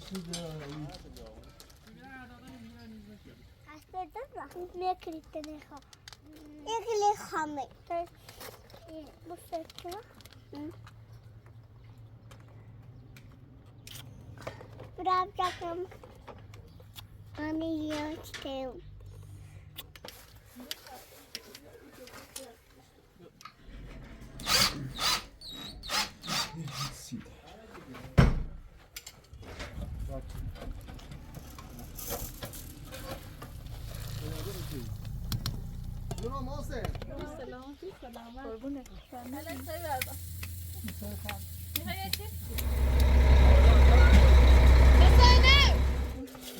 شدایی Ne kilitleri ha. İlgili hamek. Bu sesle. Bırakacağım. Ani yaştım.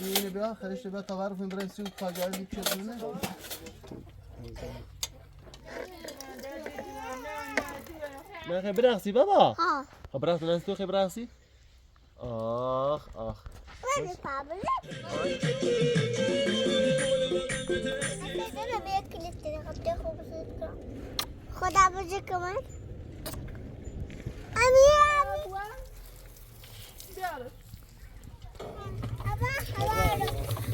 اینو بیا خریش بیا تا برفون برسی و پاگاه میشه دونه من خیلی برقصی بابا ها. خب برقصی من تو خیلی برقصی آخ آخ Ben de pablo. Ben de kilitleri kaptı خوبه. خدا بزرگ کن. امیر. بیاره ابا حوالو.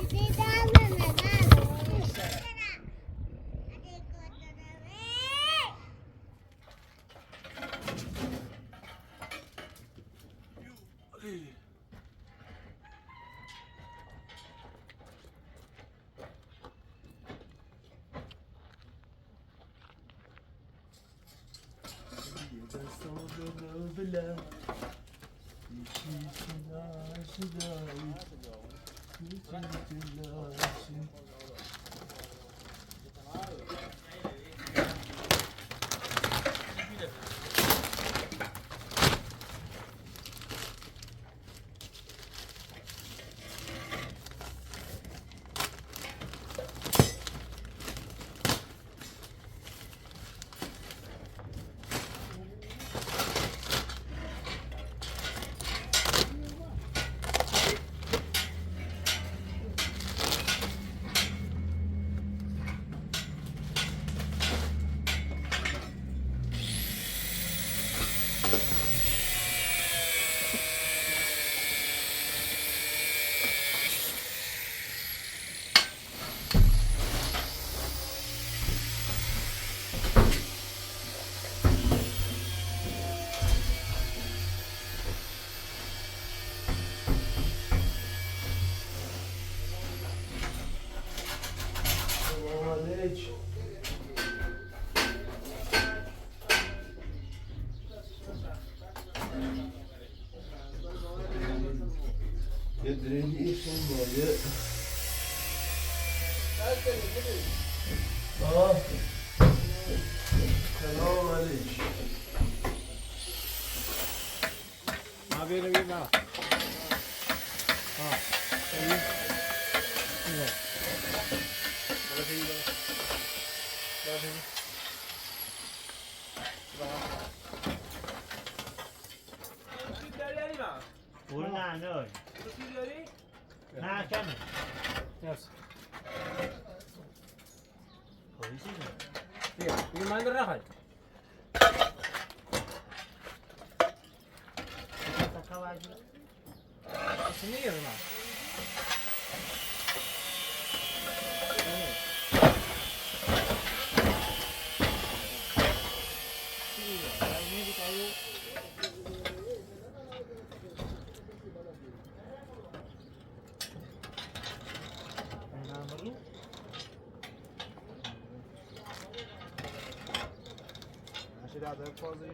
دیدم ندارم. يدريني صنبايا سلام عليك ما بينا بينا قولنا نوي ما كمل يس كويسين يا ما عندنا راحت تكواجي سنية يا جماعة عشان هذا فاضي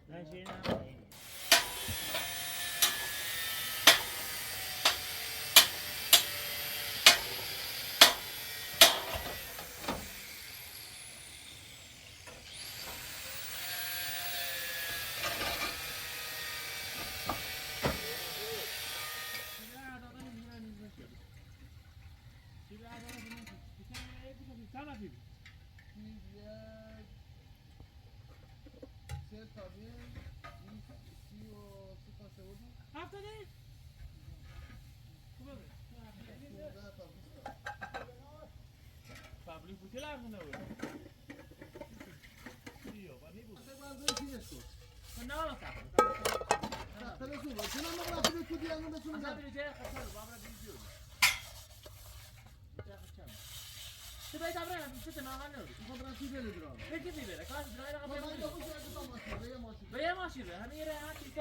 ماشي پابلیک بوده لازم نبود. دیو، ولی بود. نه ولی اصلا بیرجه خسال بابر بیرجه. تو باید آبرای چه تنها نبود. بگی بیبره کاش درای رقم به یه ماشین به همین یه هاتی تو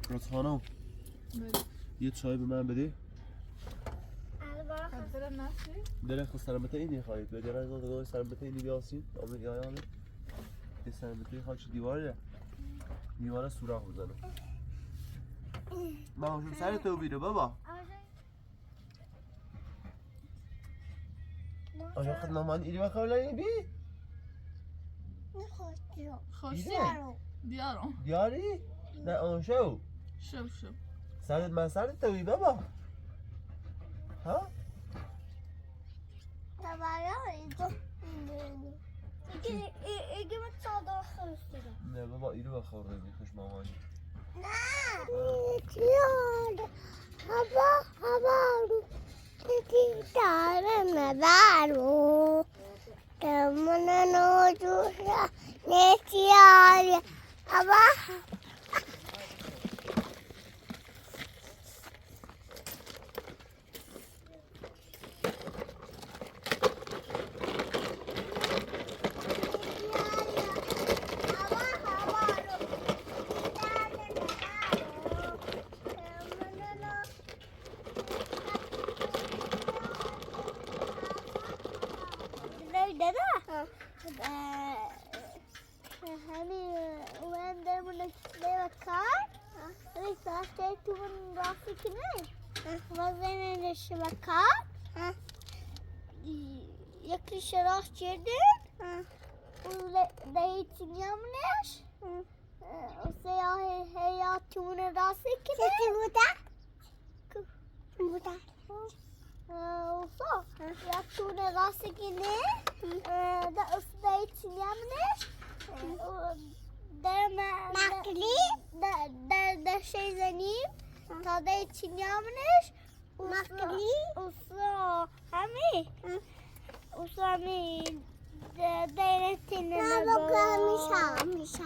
راست خانم یه چای به من بده. درخت سلامت اینی خواهید به درخت دادگاه سلامت اینی بیاسین آمد یا یعنی یه سلامت این خواهد دیواره سوراخ بزنم من هاشون سر تو بیره بابا آجا خد نامان ایری بخواه لایی بی خوشی دیاری؟ نه آن شو سرت من سرت تو بی بابا ها؟ اگه من صادر خواستم نه بابا ایرو بخواه رو خوش مامانی نه چیار هوا رو دارم نبارو من نوجوشا نسیار هوا یکی شراح چیدن و دیتیامنش و سیاه حیاتون راستی کنه چی بوده؟ و صاف یکتون راستی کنه ده دیتیامنش نقلی در شی زنیم تا دیتیامنش نقلی اصلا همه دایرتین نبا میشه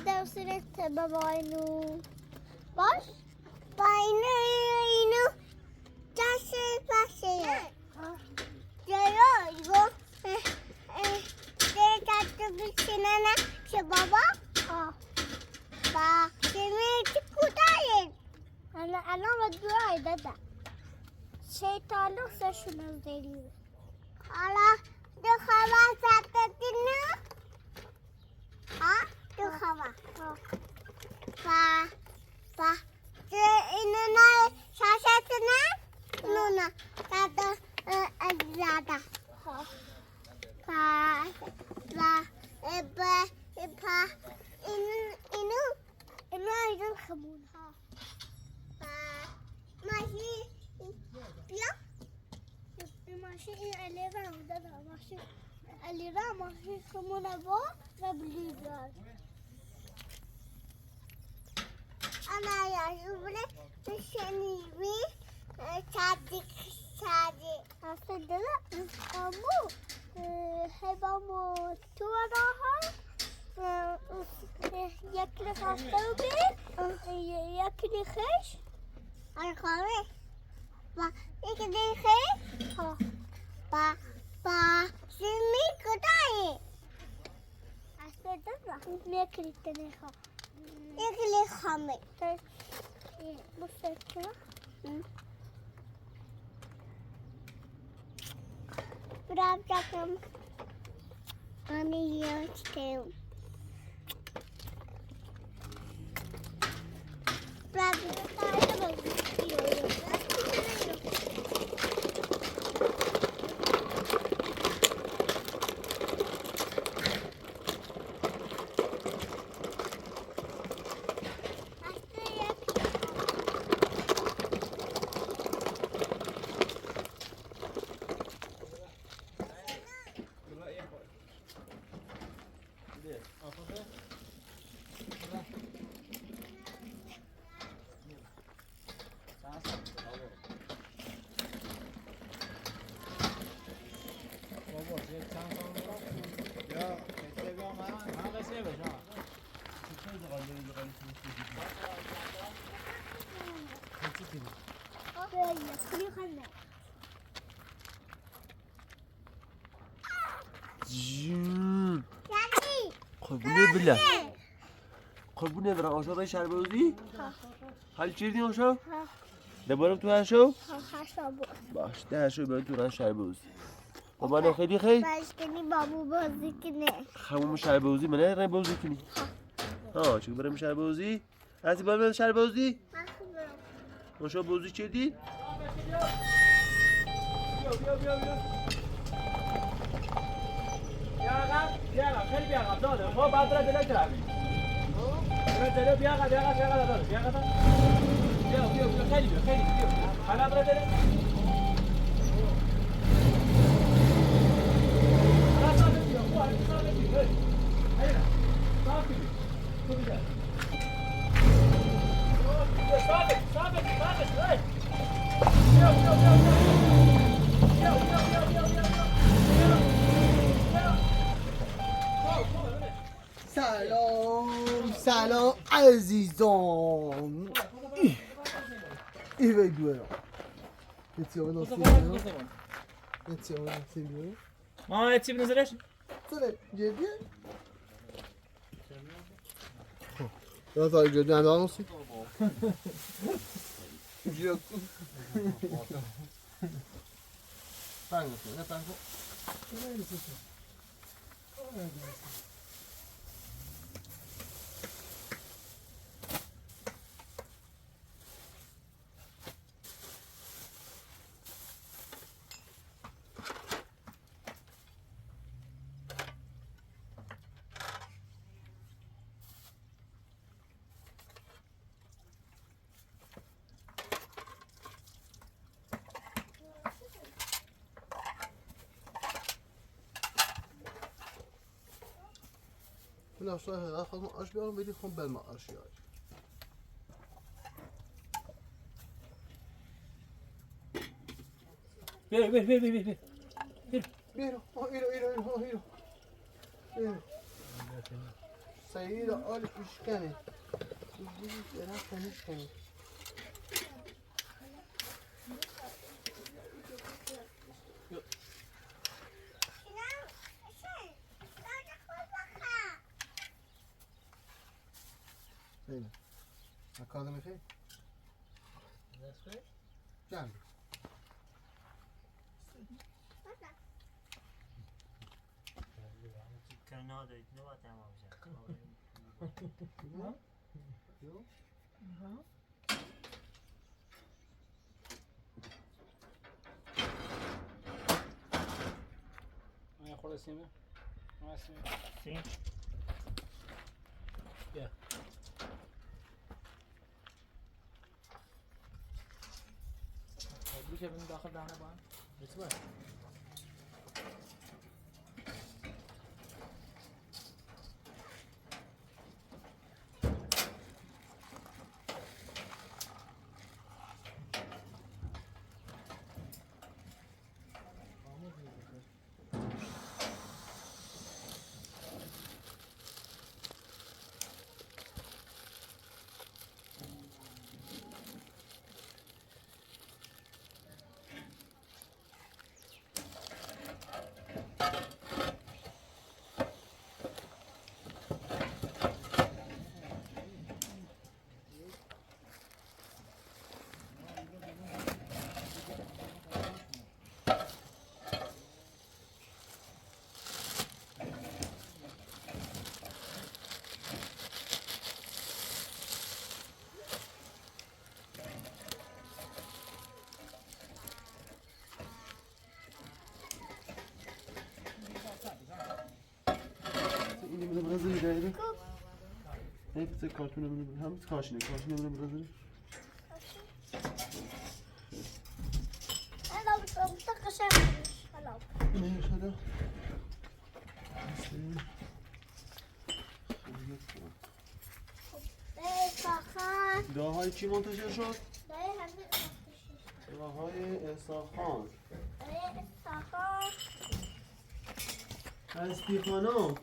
دوسرت بابا اینو باش با اینو دست باشه جایی گو دیگه بشینه نه چه بابا با کمی چی کودایی الان با دوای داده شیطانو سشون از دیگه حالا دو خواه زدتی نه؟ ها؟ دو خواه اینو نه شاشت نه؟ اینو نه زده زده اینو خمون ها ماشی بیا ماشین این علی رام داده ماشین علی رام ماشین خمونه با و بلیدار انا یا شوبله بشنیوی چادی اصلا داده امو هبامو تو راه یکی خسته بی یکی خش آرخواه با یکی دیگه با سیمی کدایی اصلا دارم میکریت نخواه یکی خامه مستقیم برام جاکم آنی یاشتم برام یا کتله بیام من قصه بشم جون قربونه بله قربونه برم آشا باید شهر بازی؟ حال چیردی آشا؟ دبارم تو هر شو؟ باش ده هر شو باید تو رن شهر بازی بابا خیلی خیلی؟ کنی بابو بازی کنه خموم شهر بازی منه رن بازی کنی ها چون برم شهر بازی؟ هستی باید برم شهر بازی؟ آشا بازی چیردی؟ بیا خیلی بیا داده خب بعد را دل ترابی دل بیا داده بیا خیلی بیا حالا برا دل سلام عزیزان ای وای دوره اتیامه ناسیلیو اتیامه ناسیلیو ما چی بنظرش سره جدیه یا تا جدی هم دانوسی جیو پنگو نه پنگو من aşağı herhalde fazla aş bir alım verdik kon belme aşağı. ver Bir, bir. Sayıyla al işkeni. Bir yere sen işkeni. Öyle. Bakalım efendim. Gel. Yok. من خورده سیمه سیم بیا بیشه بین داخل دهنه با هم بیچه باید اینی منو برازیل داره نه چه کارتون منو هم کاشنه منو برازیل انا بطاقة شامل خلاص نه شده ساخان داهای چی منتشر شد؟ دای همین داهای ساخان ساخان استیفانو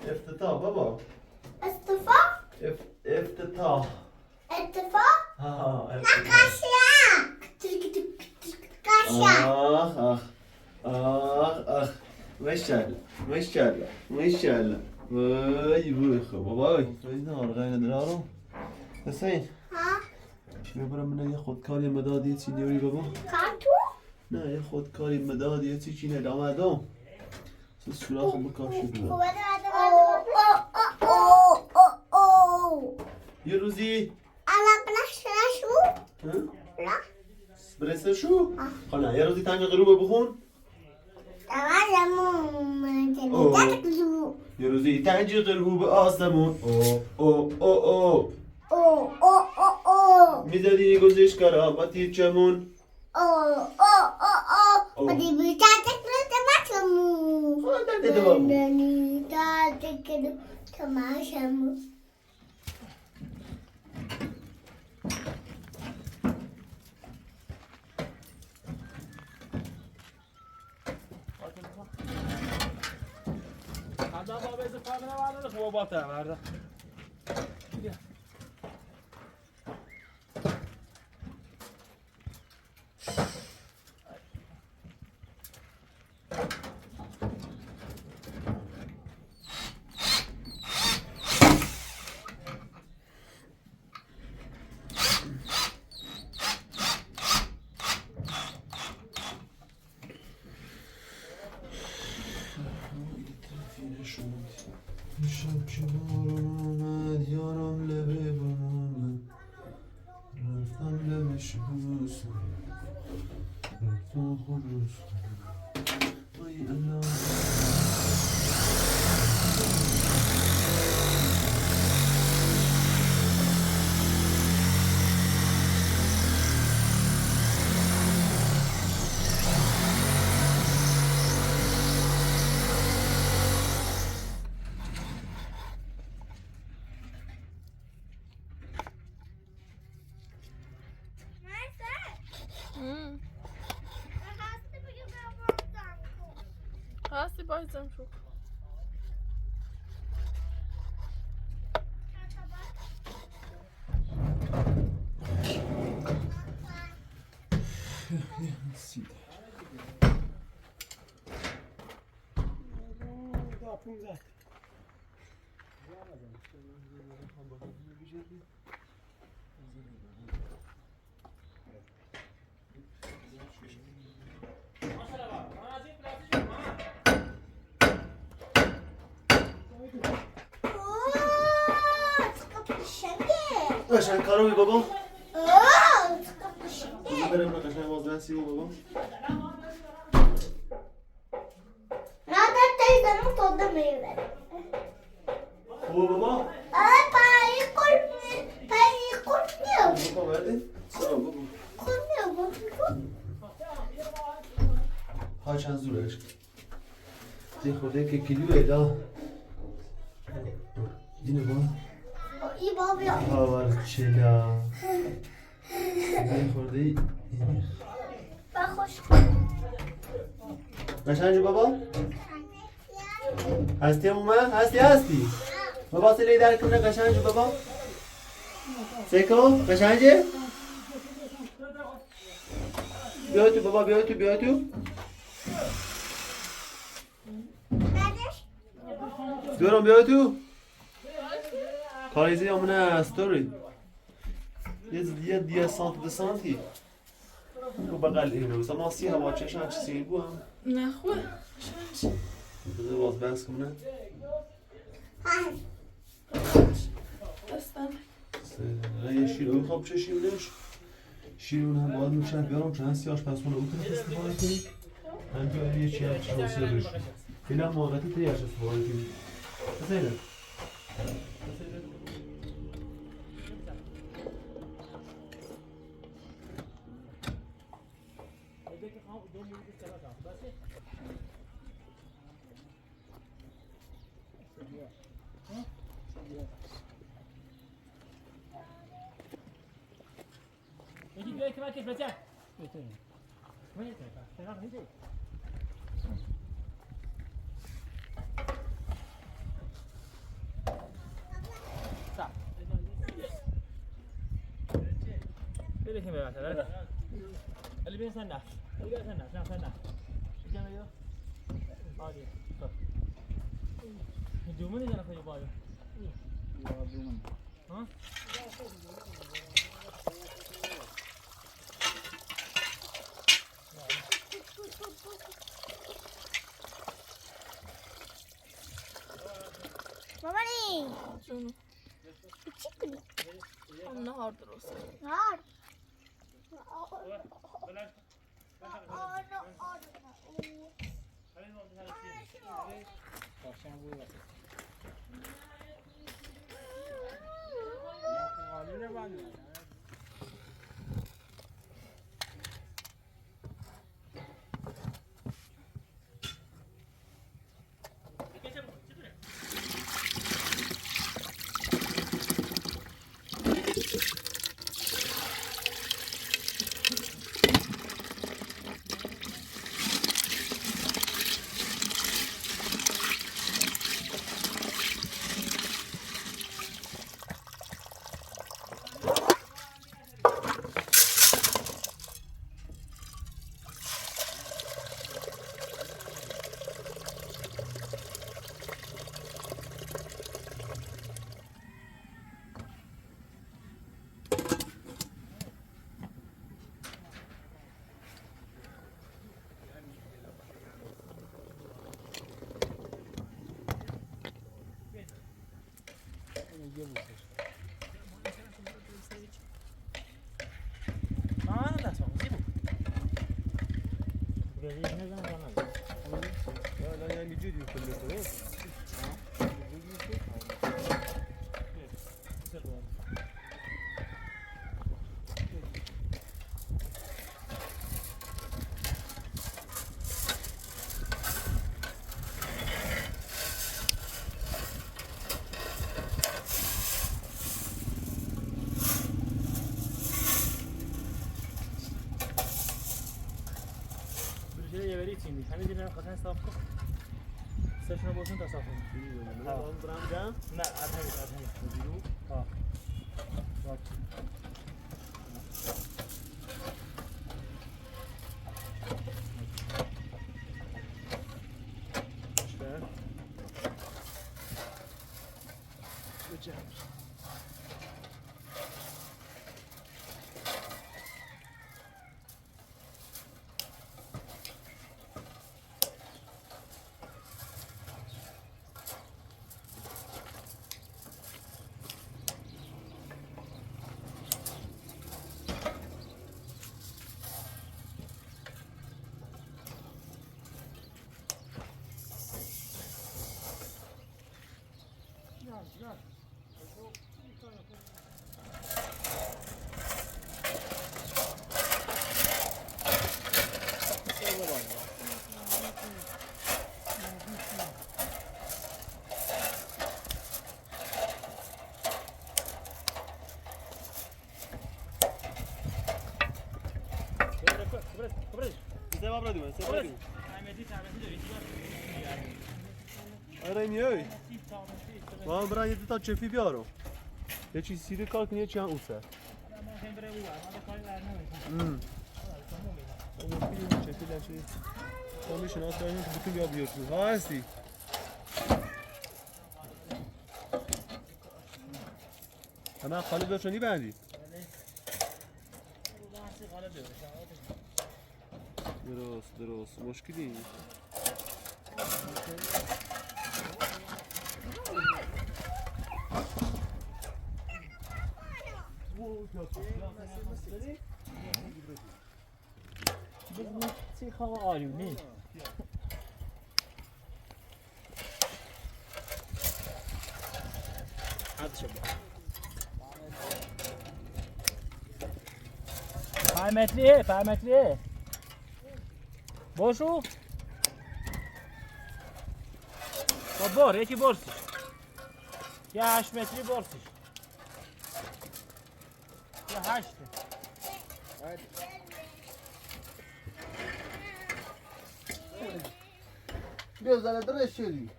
افتتاح بابا افتتاح ماشاءالله وای وای خب بابای این آرغای ندارم حسین میبرم من یه خودکاری مدادی چی نیوری بابا نه یه خودکاری مدادی چی ندامدم سوراخ بکاشی بلا یه روزی برسه شو؟ خلا یه روزی تنگ غروب بخون؟ یه روزی تنگ غروب آسمون میزدی گذش کرامتی چمون Adam babası farkına vardı da bu batı vardı. شب کنارم اومد یارم لبه بومد رفتم لبش بوسم رفتم خود روسم ای الله Hast du bei seinem Flug? قشنگ کارو بی بابا بزن برم را قشنگ باز بنسی بابا خوبه بابا بابا برده سلام بابا ها چند زورش دی خورده که کلیو ایدا اینه با باور چلا دی خورده اینه قشنگ بابا هستی هم اومد؟ هستی بابا سلی در کنه قشنگ بابا سیکو قشنگه بیا تو بابا بیا تو دورم بیا تو کاریزی همونه استوری یه دیه سانت به سانتی و بقل اینو بسا ما سی هوا چشم چه سیر بو هم نه خوبه بذار باز بحث کنه دستم یه شیرون خواب چه شیرونش شیرون هم باید میشن بیارم چند سی آشپزخونه اون طرف استفاده کنیم هم بیاری یه چی هم چی توصیه روش این هم موقعی تریش استفاده کنیم بسیده دو مولی سلا دام باشه یکی بیایی که من کش بچه بهترین من یه تقیقا هیده سا بده که ببسه داره اللي بين سنة اللي بين سنة سنة سنة كم يو؟ عادي طب دومني جانا في بايو دومن ها؟ مامانی جونو چی کنی؟ نهار درست نهار کاشان بود لا يعني جدي في النص یه بری تیمی همین دیگه خواستن صاف کن سشون رو بسون تا صاف کن ها برام جام نه از همین ها سبب ردیم سبب ردیم آره میای ما برای یه تا چفی بیارم یه چیز سیری کار کنی چی هم اوسه چفی لچی کامی شناس داریم که بتون بیا بیاد تو ها هستی همه خالی داشتنی بندی درست مشکلی چی خواه آریونی حد شد 5 متریه باشو بار یکی برسیش یه 8 متری برسیش یه 8 بیا زنه درش شدی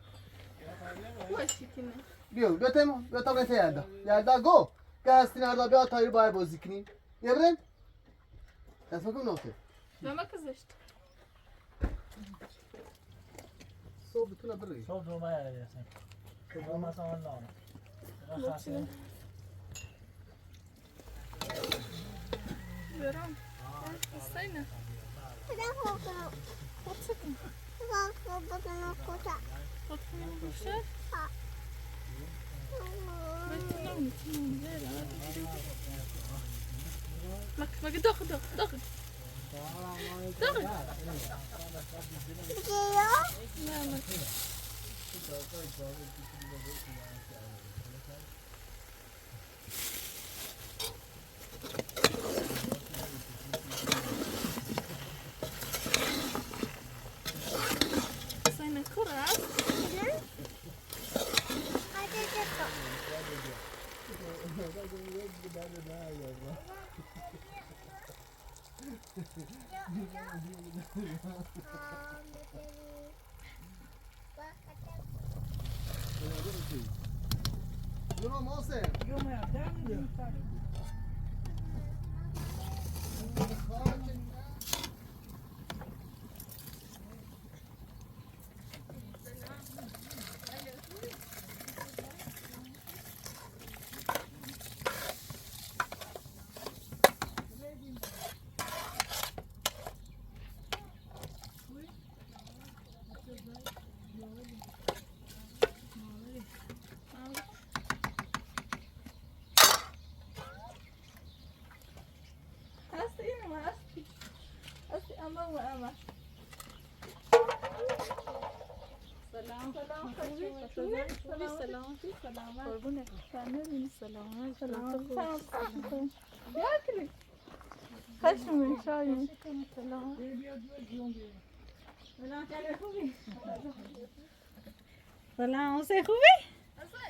بیا بیا تا نته یلدا گو که هستی نردا بیا تایر باید بازی کنیم یه برن دست بکن نوته Mama kızıştı. صبح بتونه بری صبح رو مایه دیدیم صبح مثلا نامه Veram. Sayna. Otsakın. Otsakın bu şey. Bak dokun. Sayna kuras. جونو محسن سلام حسین خوبی؟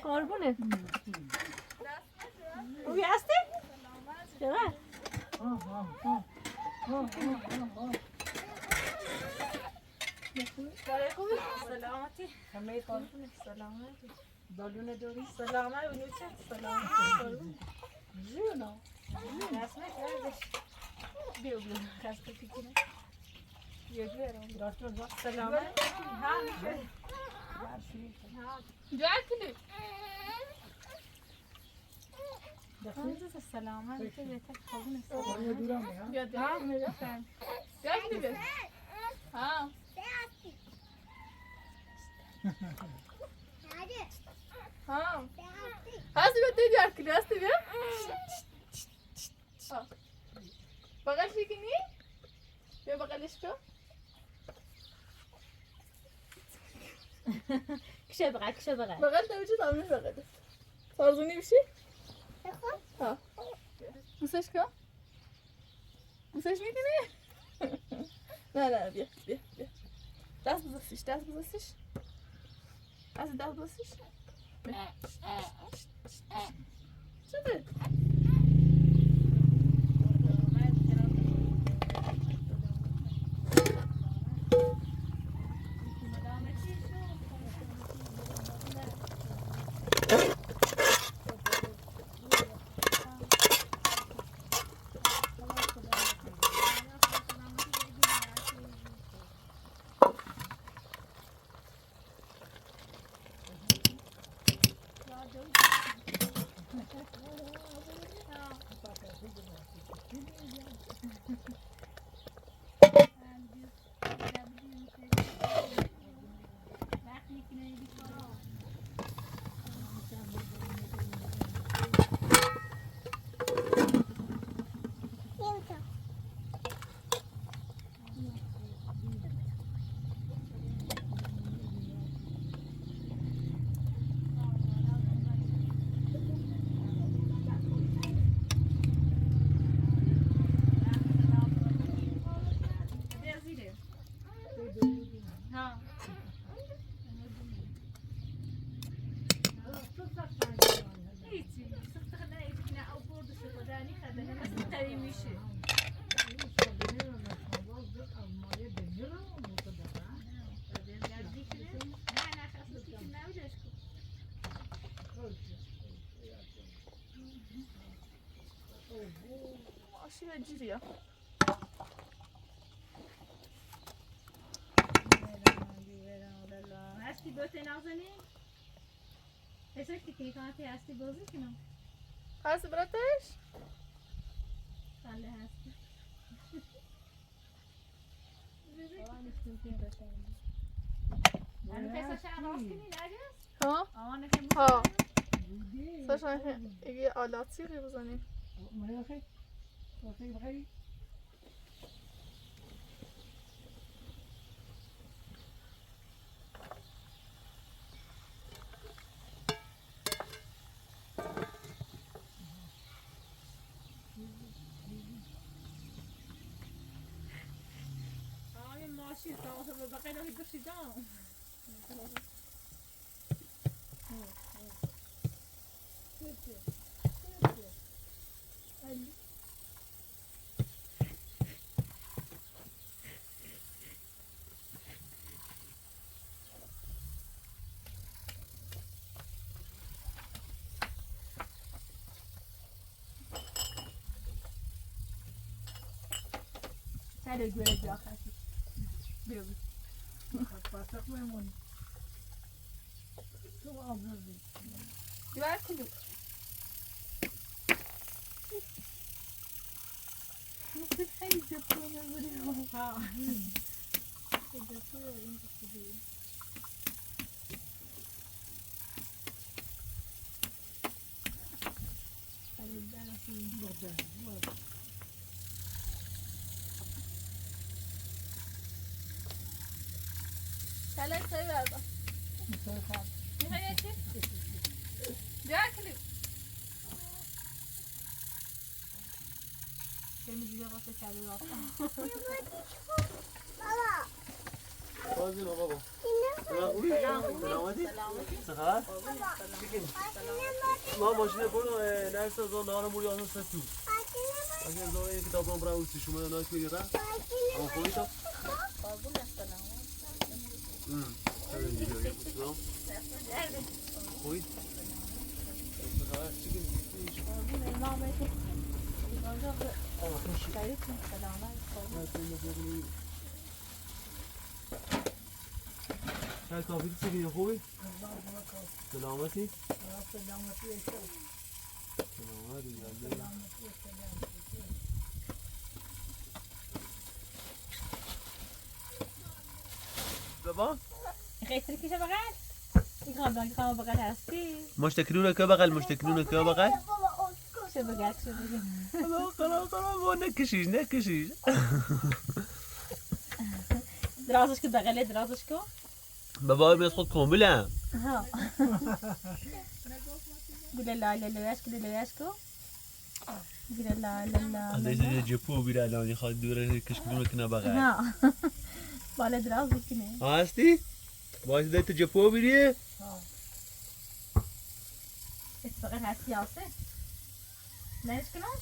قربونه خوبی هستی؟ چقدر؟ خوبی؟ سلامتی همه قربونه سلامتی بالون دوری سلامت و نوچه سلامتی جونو رسمه کردش بیو خسته پیکنه بیو دکتر با سلامت ها میشه Gel kili. دکتر سلامت که بهتر خوبونه Gel kili. Ha. Ha. Hadi bir de kili. Hadi bir. Bagaj çekini. Bir bagaj ko. کشه بقید Bagaj da vücut almış bagaj. Tarzuni bir şey. Ha. Musaş ko. Musaş mi kini? Ne bir. Das besitzt. Also das besitzt. Şöyle. ماشي هجيري يا هستی دوتا نازنی؟ هستی که کانتی هستی بازی کنم. هست براتش؟ خاله هستی. هنو کسا شعر راست کنی نرگس؟ ها؟ آوانه که ها ساشا اگه آلاتی رو بزنیم آه ماشی تا به بقیه رو دوشیدم. سر گوره جا خواهی بیا بیار کلو خیلی جبتونه بودیم ها جبتونه این کشیدی سلام سایه بردم میخوایی چی؟ بیار کلو تمیزی واسه شبیه واسه بابا بازی رو بابا اینه خوبی؟ سلامتی؟ چه خبر؟ ما ماشین برو نرسه زن نهار موری آسان ستو اگر زن این کتاب رو برای اوستی شما ناش میگیره اما خوبی تو؟ خوبی؟ چه خبر؟ چی کنی؟ هر کافی چی کنی خوبی؟ سلامتی؟ سلامتی بابا خیلی کشه بغل این خواب بغل هستی مشتکلونه که بغل مشتکلونه که بغل کشه بغل کشه بغل خلاص با نکشیش درازش که بغله درازش که بابا میاد خود کاملم ها گله لا لا لاش گله لاش که گله لا لا لا ازش جپو بیره الان خواهد دوره کشکلونه کنه بغل ها بالا دراز بکنه هستی؟ باید دیت جپو بیریه؟ بغل هستی آسه نهش کنم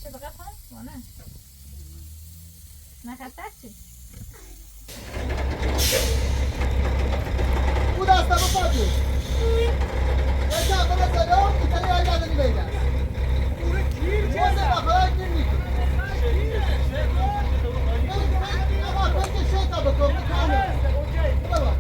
چه بغل خواهد وانه نه خسته چی او دسته بپاتی یکی اول سلام ایتالی های نداری بیدن چیزه بخواهد نمی اما تو که شیطا بکن بکنه بابا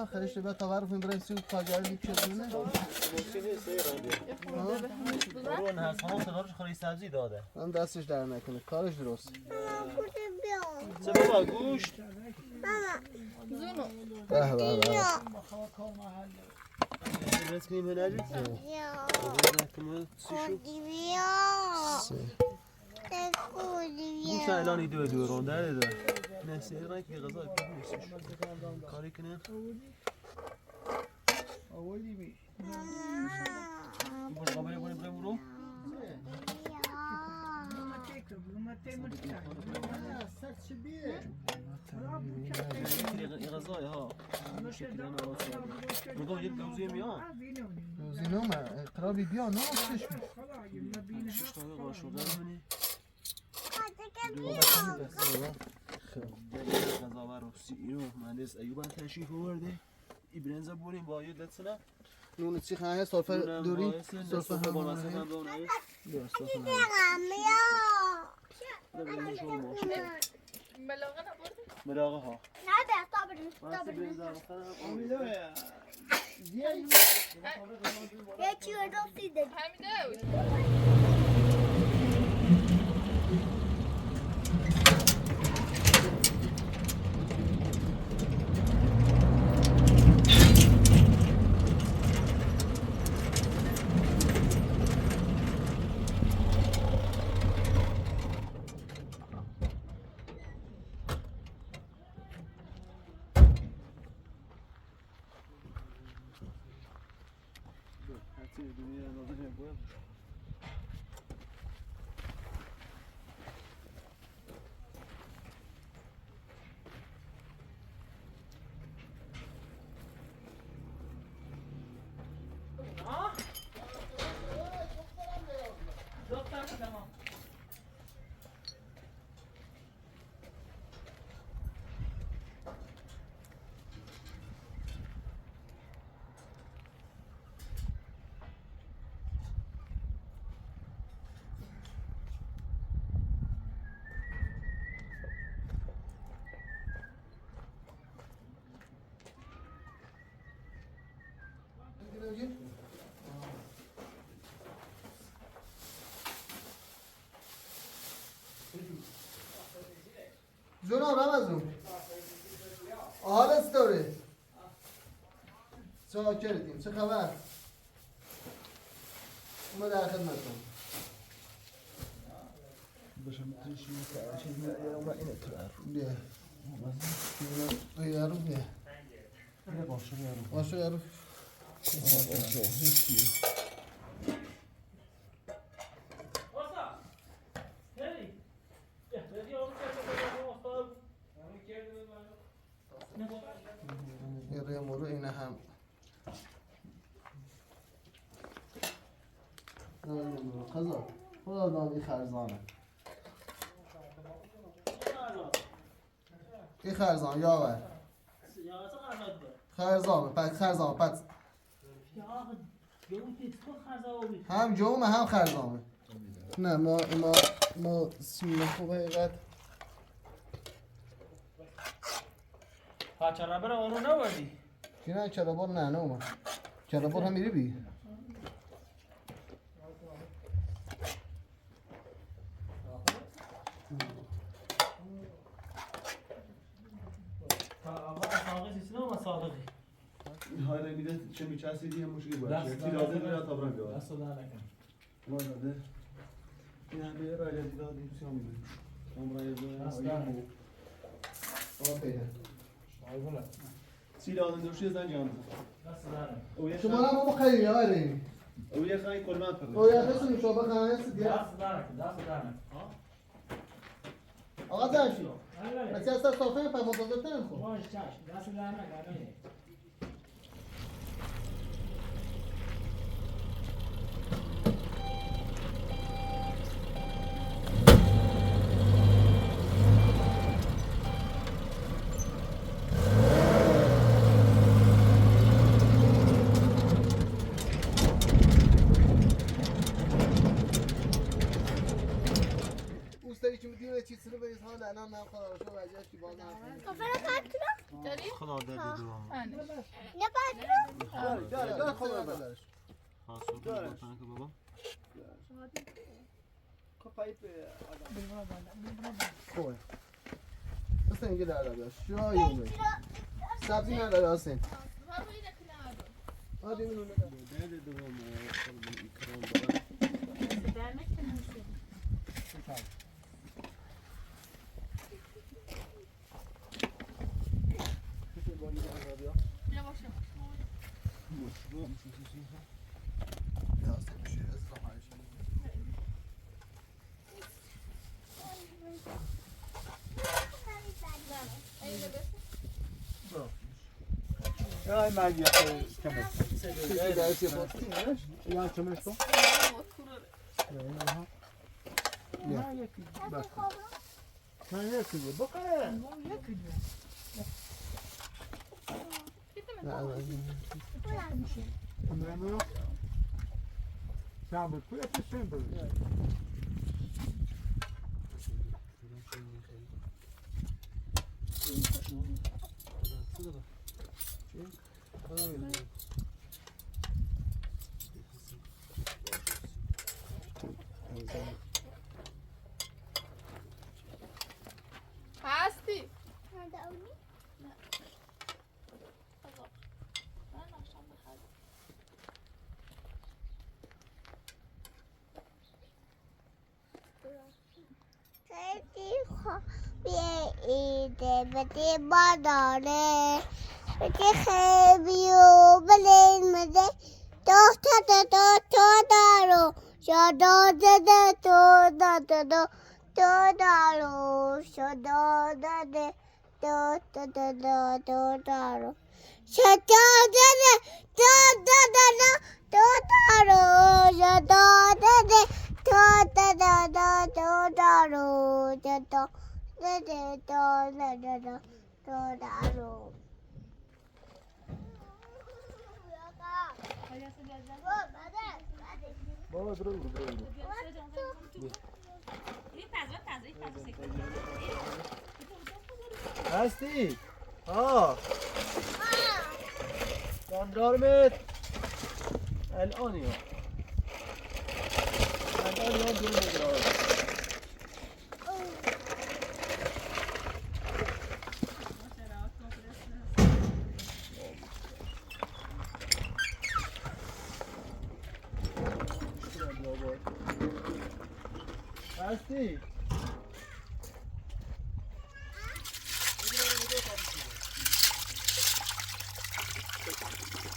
ها خرشت به تاور فون برسی تاجری چزونه برو نه سامان خداش خوری سبزی داده. من دستش در نکنه کارش درست چه بابا گوشت؟ زونو به به به درست کنیم هنری؟ گوشت الان ایدو دو رونده ده نه سیر نه که غذا کاری کنه برو قابل برو غذای ها میگم یک گوزی میان زینوم قرابی بیا نه چش شش تا قاشق منی غذا و روسی اینو مهندس ایوب تشریف آورده ایبرنز بوریم با یه دستنا نون چی خواهی سرفه دوری سرفه با همونه مثلا دون ایش بیا سرفه ملاقه نبرده ملاقه ها همیده جناب رمزون حال است داره چه کردیم چه خبر ما در خدمتتون باشم تشریف کنم ما اینه بیا یارو بیا باشه یارو یه مورو اینه هم قضا خدا دامی خرزانه این خرزان یاور خرزانه پس خرزانه پس هم جومه هم خرزانه نه ما سیمه خوبه ایقد چرا برای آنو نبردی؟ چی نه چرابار نه اومد چرابار هم میری بی های میده چه میچستی دیگه مشکل باشه تی لازم میاد تا برام بیاد دست دادن نکن ما داده این همه راه دیدی دادی تو سیام میده عمره دست زو دادن آقا پیدا آیگولا تی لازم دوشی زن جان دست دادن شما هم ما خیلی آره او یه خای کلمات کرد او یا کسی شما بخواه هست دیگه دست دادن دست دادن آقا زنشی بچه از سر صافه پای منتظر تن خود باش چشم دست دادن نکن مستری که میدیم چی سر بریز حال الان نه خدا شو وجهش کی باز نه داری؟ خدا دادی دو هم داره خدا بدارش حاصل داره که بابا خوبه اصلا اینگه داره شو یومه سبزی نداره اصلا هادی منو نده داده دو هم اکرام داره Ay Maria, come یا چمش تو on. Bakın. Anlamı yok. Sen bu kule peşin böyle. هستی؟ ایده بده باداره بده خیبیو بلین مده دو دارو شدا دده دو دارو شدا دده دو دارو شدا دده دو دارو شدا دده دو دارو شدا دارو بابا درو هستی؟ جاندارمت الان یا دور مدرار هستی؟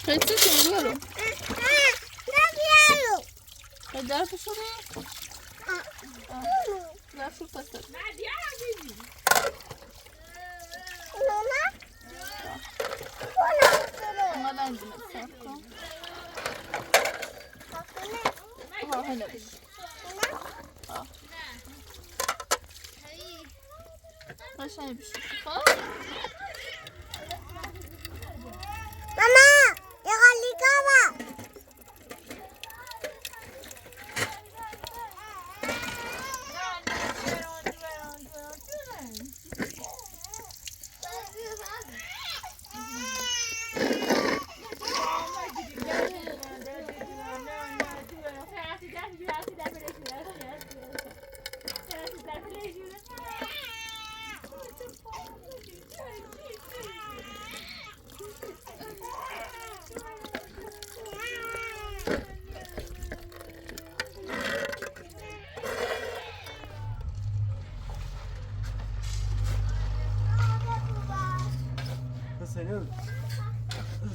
Kaçtı söylüyorum. Kadar pişirdi. Ya şu pasır. Ama ben de sakın. Ha hele bir. Aşağıya bir şey. Ha? Mama, yakali kama.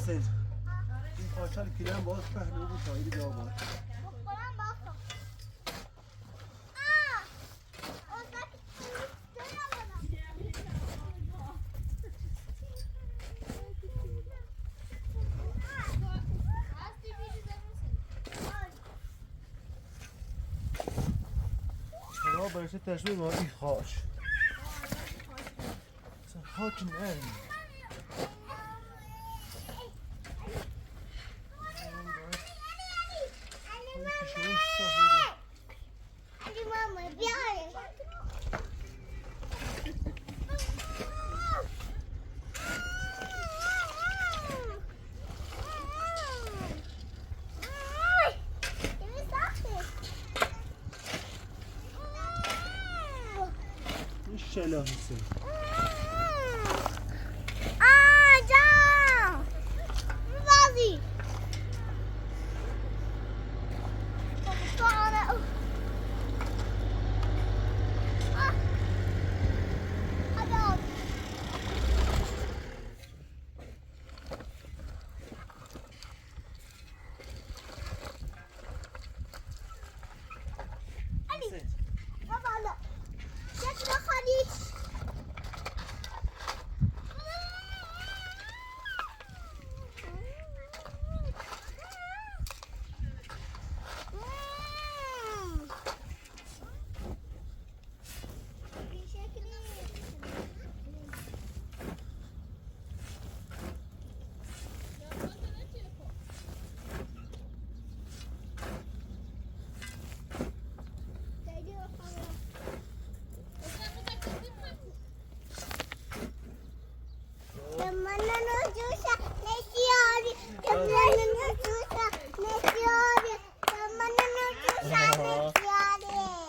حسین این پارچه پیرن باز پهلو بود تا ایری جواب بود چرا برشته تشبیه با این خاش خاک نه ماشاءالله حسین جان بازی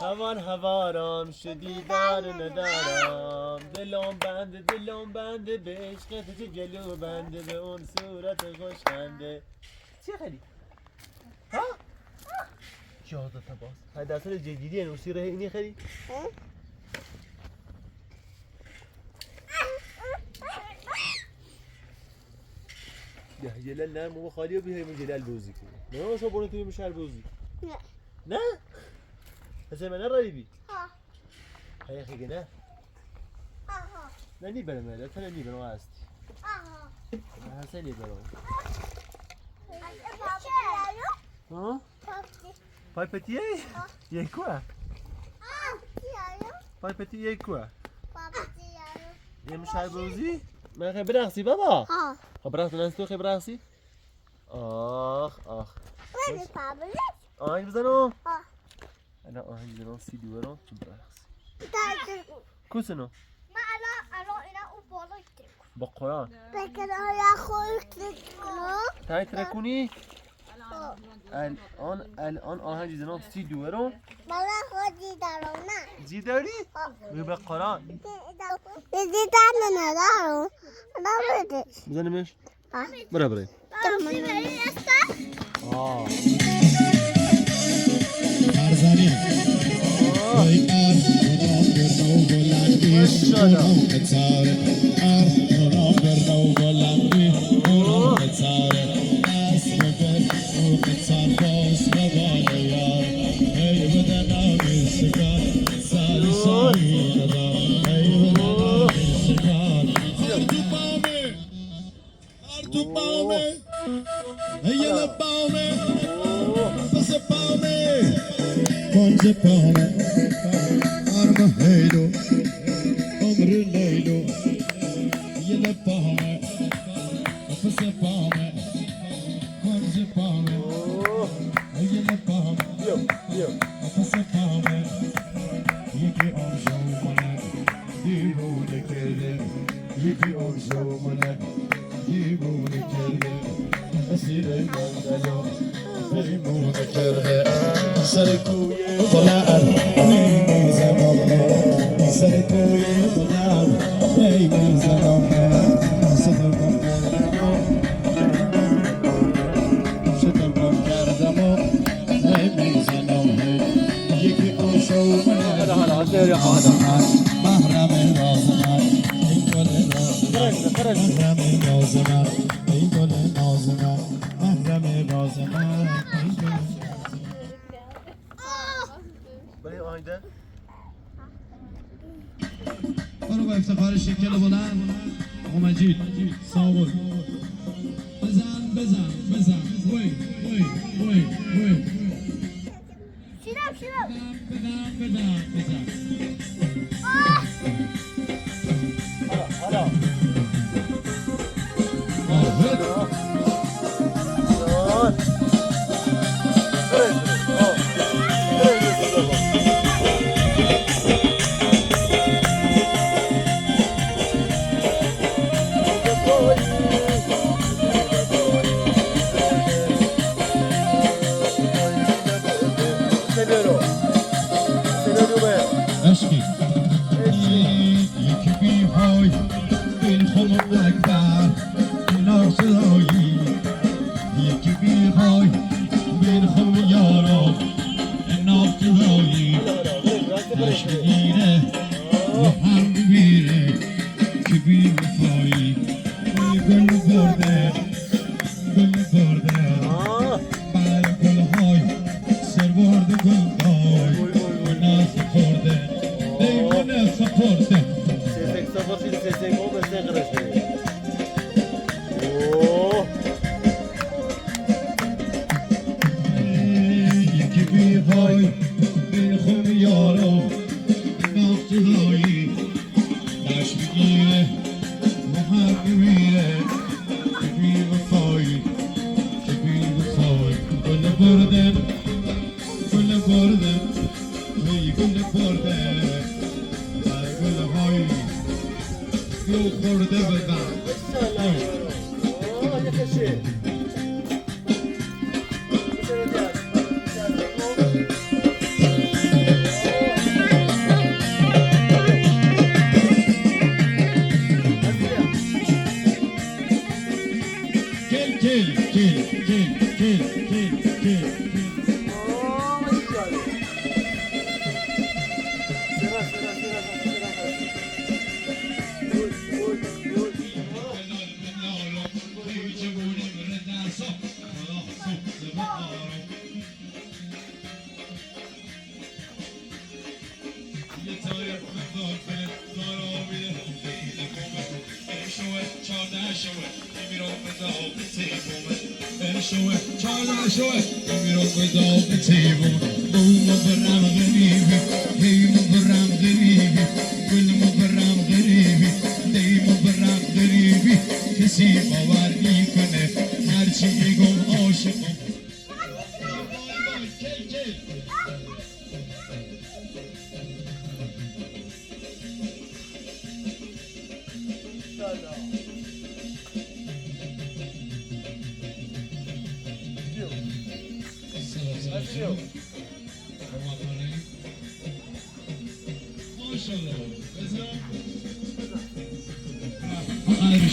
همان هوارم شدی دار ندارم دلم بنده به عشقت چه گلو بنده به اون صورت خوشخنده چی خیلی؟ ها؟ یادت باز های در سال جدیدی نوسی ره اینی خیلی؟ یه جلال نه مو خالی و بیایم جلال بازی کنیم نه شو برو توی مشهر بازی نه نه؟ هسه من رایبی ها هيا خي كده آها لا ني بلا مالا ترى ني بلا واستي آها هسه بلا ها ها باي بتي يي كوا باي بتي يي كوا يا مش هايبوزي ما خي براسي بابا ها خبرات الناس تو خبراسي اخ وين الطابلة هاي بزنو ها انا هاي بزنو سيدي ورا براسي كوسنو ما أنا إنا أبولك بقران لكن أنا أخوك تاي تركوني الان آهنگ زنان 32 رو بابا خودی دارونا زیداری؟ به قرآن زیدار ندارم نبوده بزنیمش؟ برا برای تمام آه برو با افتخار شکل بلند مجید صابر بزن وی بزن عشقی داشت بگیره و هم بمیره که بی وفایی گل برده بر گلهای سرورد گلدای من سپرده دیوانه سپرده سیسک سپرده سیسک او به سیقرشه اوه یکی بی وای بی خون یارو نافتهایی داشت بگیره و هم بمیره که بی وفایی گل بردن ای گل بردن بر گلهای یو خورده بزن اوه یکشه کسی باور میکنه هرچی میگم عاشقم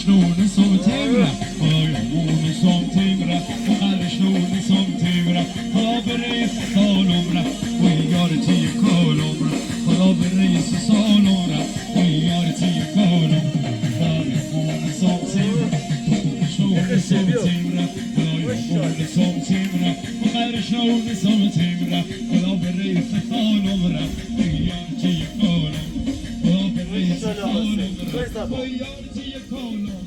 Sjnone som timrar, ögonen som timrar och sjnone som timrar. Förberes salomra och gör 10 kolomra. Förberes salomra och gör 10 kolomra. Ögonen som timrar, sjnone som timrar, ögonen som timrar och sjnone som timrar. Förberes salomra och gör 10 kolomra. Förberes salomra och gör 10 kolomra.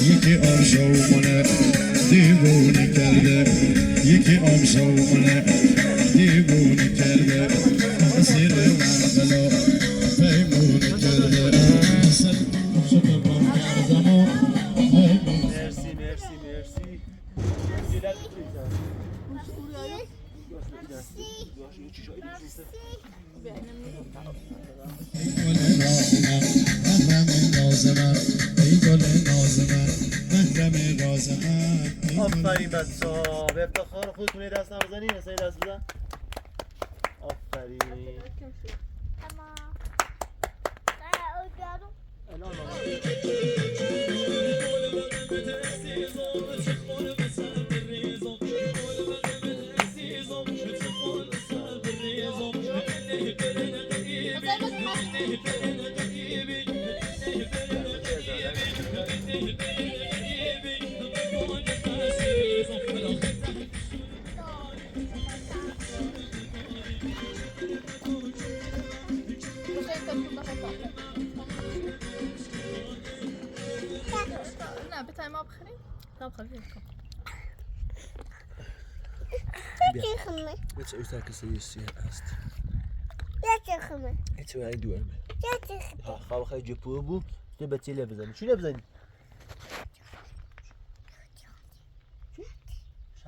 یکی آمشومونه دیوونه کرده یکی آمشومونه دیوونه کرده زیر من بلا پیمونه کرده شده بام کردم و مرسی مرسی مرسی آفرین بچه ها به افتخار خودتون یه دست نبزنین یه دست بزن آفرین نه بتای ما بخریم تا بخریم یکی خمه بچه ایتا کسی یستی هست یکی خمه ایتا باید دوامه یکی خمه خواه خیلی جپوه بود تو بچه لی بزنی چی لی بزنی؟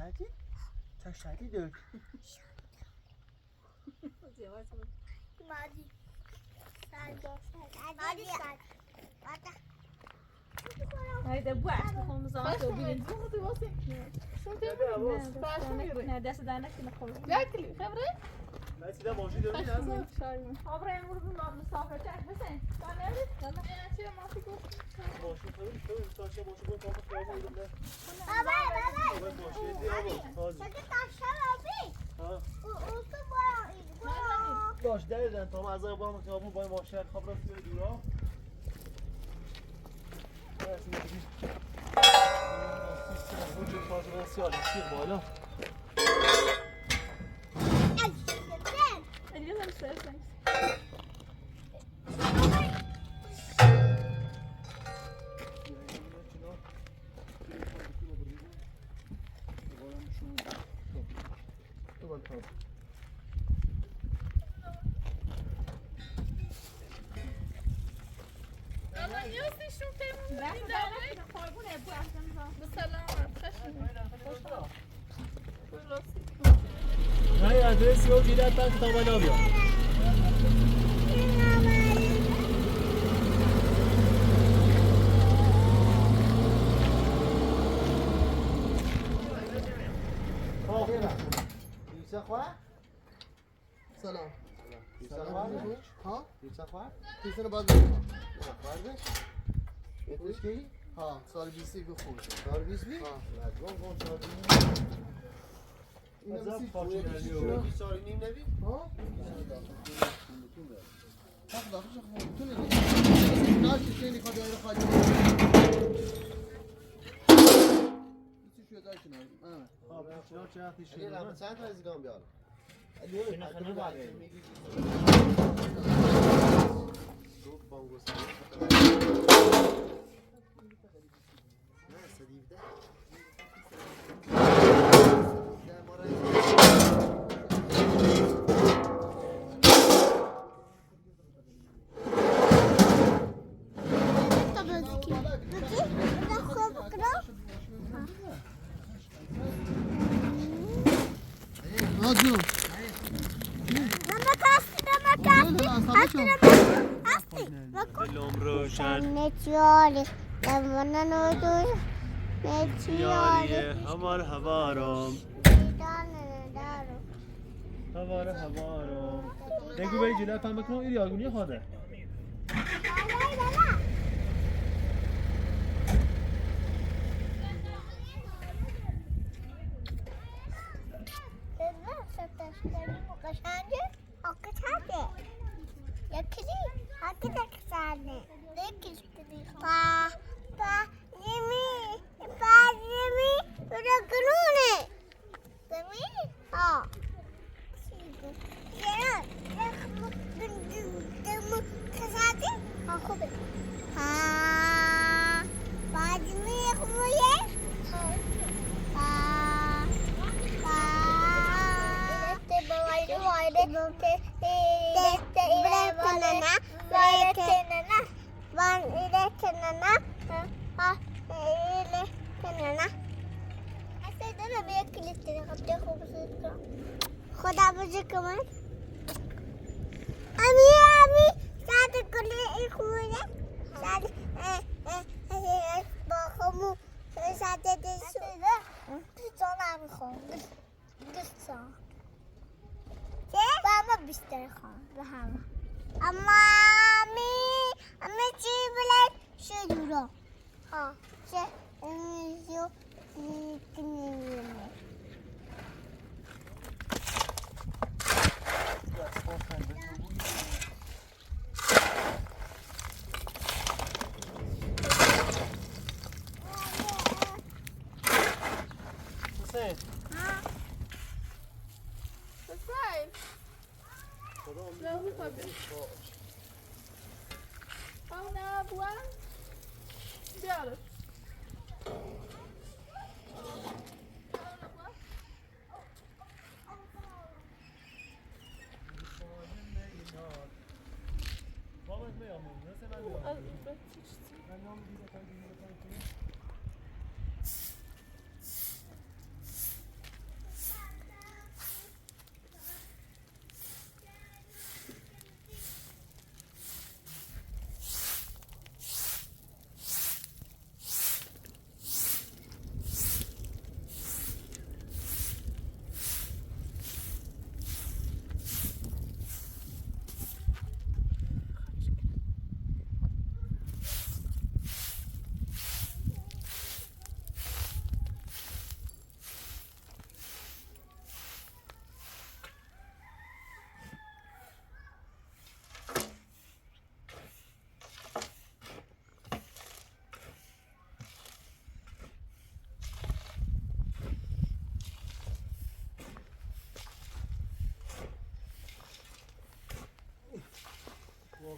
شدی؟ تا شدی دök. مادی مادی هيدا بوعد هم زعلوا وبين زوجتي واسي شو تبغى نه دست در نکنه خورد یکلی خبره من سیده ماشین داری نزد خبره امروز مسافر چه حسین تا نرید نه چه ماشی گفت ماشین تو ساشه ماشین بود تا خیابون بوده بابا ماشین دیگه شده تاشا ها او تو برو باش دریدن تا ما از با خیابون با ماشین خب راست میره دورا بالا اليوم السيرفنس نه ادرس رو دیدم تا من نمیام یوسف خواه؟ سلام سلام ها؟ یوسف خواه؟ کسی رو باید بکنم بردش؟ بهتش کی؟ ها سال 20 بخون سال 20 بی؟ ها این نمیسی چون 20 سال نیم نبی؟ ها؟ حق داخلش خون تو نگی ناشی چه نخواد دایر خواهد بیسی شوید های کنار چند تا ازگان بیارم اینا خیلی باده آجو دلم روشن نتیاری دمانه نودوی یاریه همار هوارم هوارم نگو به جلو فهم بکنم این یاگونی خواده خدا بزرگم امی ساعت کلی خوبه ساعت با خمو ساعت دسته دوستان میخوام دوستان چه؟ با همه بیشتر خوام به همه اما امی چی بلد شدورا ها چه امیزو نمیمونه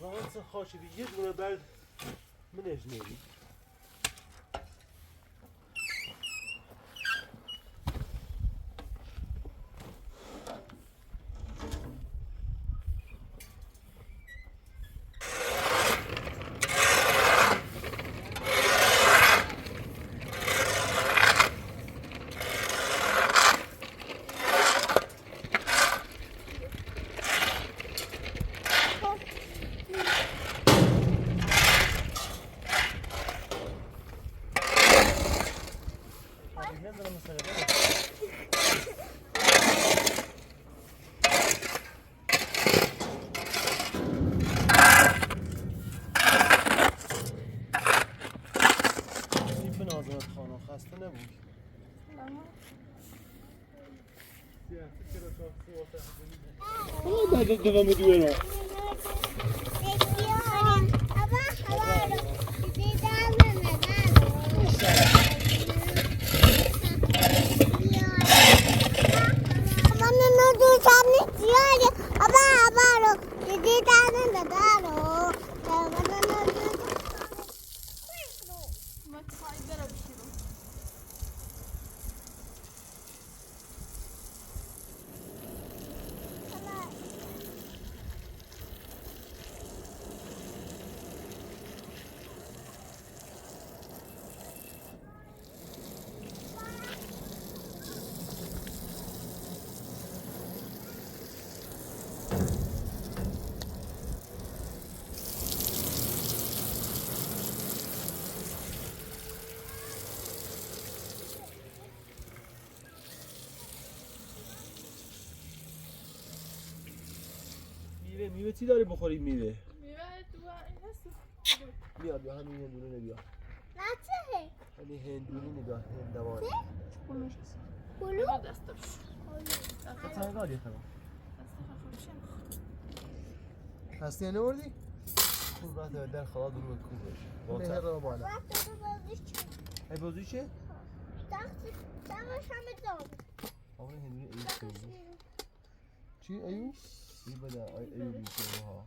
واقعا خاشی یه دونه برد منش نیدی خسته نبود دوام دوره میوه چی داری بخوری میوه؟ میوه تو این هست. بیا بیا همین هندونه نبیا نه چه؟ همین هندونه نگاه هندوانه کلو؟ دستم سنگال یه خبر خسته نوردی؟ اون راه در خواه درو کوبش مهر رو بالا ای بازی چه؟ دمش همه دام آقا هندونه ایو کنی چی ایو؟ ای بده ایو بیشه ها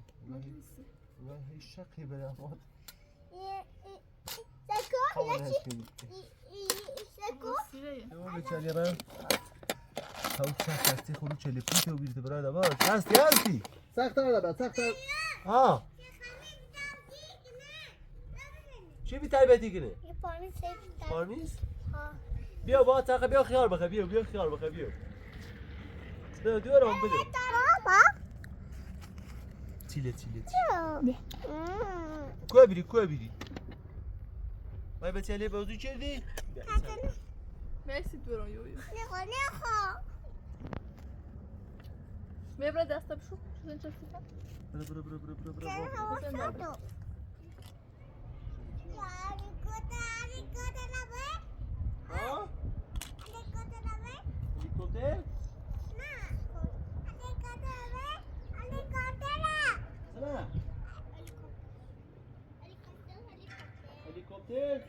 اون هیچ شقی بده اماد سکو خواهد هست کنی سکو اون بچه برم هاو چه هستی خودو چلی پوته و بیرته برای دبار هستی سختر دبر سختر ها چی بی تربیتی کنه؟ یه پارمیز سیف پارمیز؟ ها بیا با تاقه بیا خیار بخه بیا خیار بخه بیا دو رو هم بده بابا تیله کوه بیری بای بچه علی بازو کردی؟ مرسی دوران یویو نخوا میبره دستم شو شدن چه سیفم برو هوا شدو ها؟ هلیکوپتر؟ سلام هلیکوپتر؟